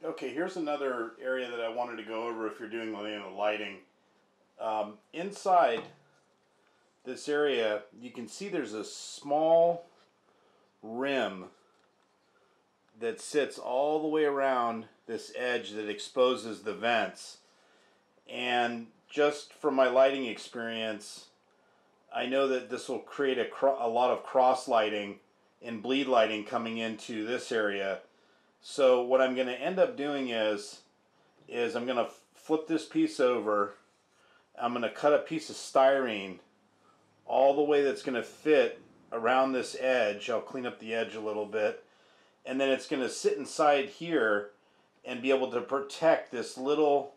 Okay, here's another area that I wanted to go over if you're doing the lighting. Inside this area, you can see there's a small rim that sits all the way around this edge that exposes the vents. And just from my lighting experience, I know that this will create a lot of cross lighting and bleed lighting coming into this area. So what I'm going to end up doing is I'm going to flip this piece over. I'm going to cut a piece of styrene all the way that's going to fit around this edge. I'll clean up the edge a little bit. And then it's going to sit inside here and be able to protect this little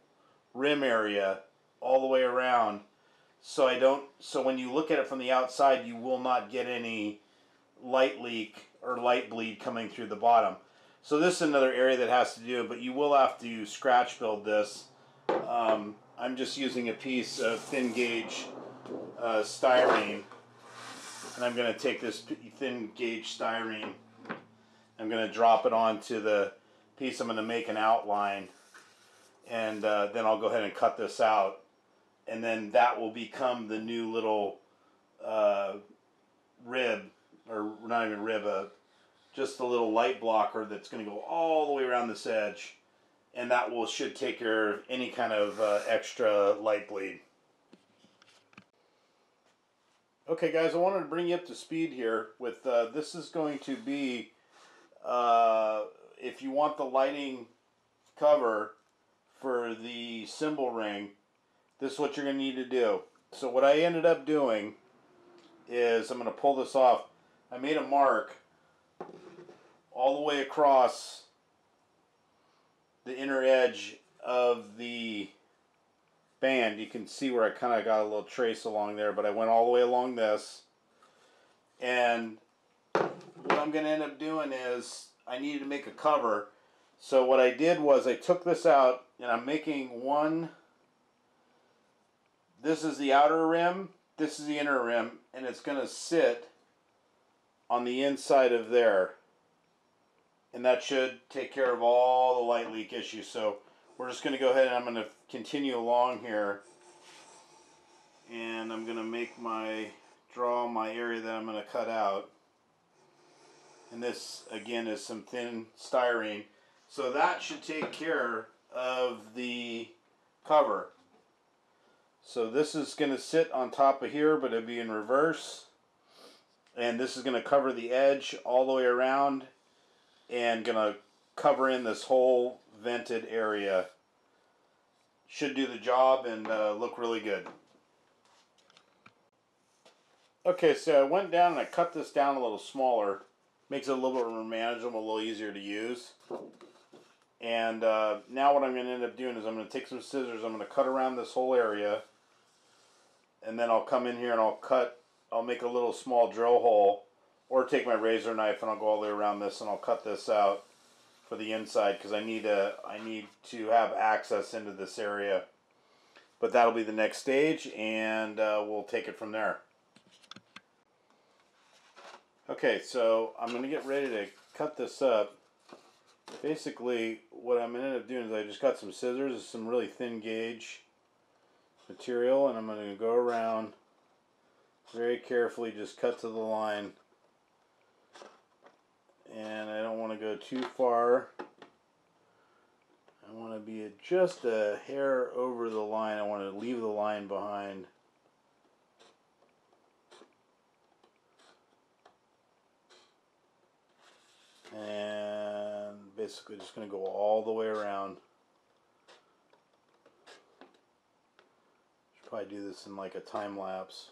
rim area all the way around. So when you look at it from the outside, you will not get any light leak or light bleed coming through the bottom. So this is another area that has to do it, but you will have to scratch build this. I'm just using a piece of thin gauge styrene, and I'm going to take this thin gauge styrene, I'm going to drop it onto the piece. I'm going to make an outline, and then I'll go ahead and cut this out, and then that will become the new little rib, or not even rib, just a little light blocker that's going to go all the way around this edge, and that should take care of any kind of extra light bleed. Okay guys, I wanted to bring you up to speed here with this is going to be if you want the lighting cover for the cymbal ring, this is what you're going to need to do. So what I ended up doing is I'm going to pull this off. I made a mark all the way across the inner edge of the band. You can see where I kind of got a little trace along there, but I went all the way along this. And what I'm going to end up doing is I needed to make a cover. So what I did was I took this out, and I'm making one. This is the outer rim, this is the inner rim, and it's going to sit on the inside of there. And that should take care of all the light leak issues. So we're just going to go ahead and I'm going to continue along here. And I'm going to draw my area that I'm going to cut out. And this again is some thin styrene. So that should take care of the cover. So this is going to sit on top of here, but it'll be in reverse. And this is going to cover the edge all the way around and going to cover in this whole vented area. Should do the job and look really good. Okay, so I went down and I cut this down a little smaller. Makes it a little bit more manageable, a little easier to use. And now what I'm going to end up doing is I'm going to take some scissors, I'm going to cut around this whole area. And then I'll come in here and I'll make a little small drill hole, or take my razor knife and I'll go all the way around this and I'll cut this out for the inside because I need to have access into this area. But that'll be the next stage, and we'll take it from there. Okay, so I'm going to get ready to cut this up. Basically, what I'm going to end up doing is I just got some scissors, some really thin gauge material, and I'm going to go around very carefully, just cut to the line. And I don't want to go too far. I want to be just a hair over the line. I want to leave the line behind. And basically just going to go all the way around. Should probably do this in like a time lapse.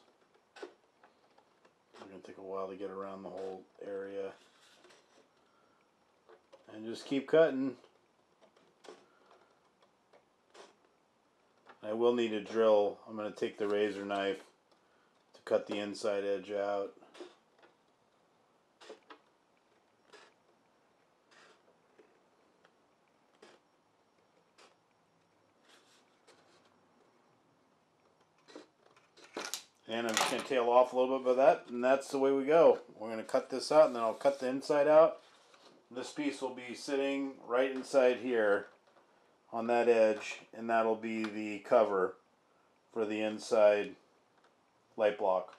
It's going to take a while to get around the whole area. And just keep cutting. I will need a drill. I'm going to take the razor knife to cut the inside edge out. And I'm just going to tail off a little bit by that, and that's the way we go. We're going to cut this out, and then I'll cut the inside out, This piece will be sitting right inside here on that edge, and that'll be the cover for the inside light block.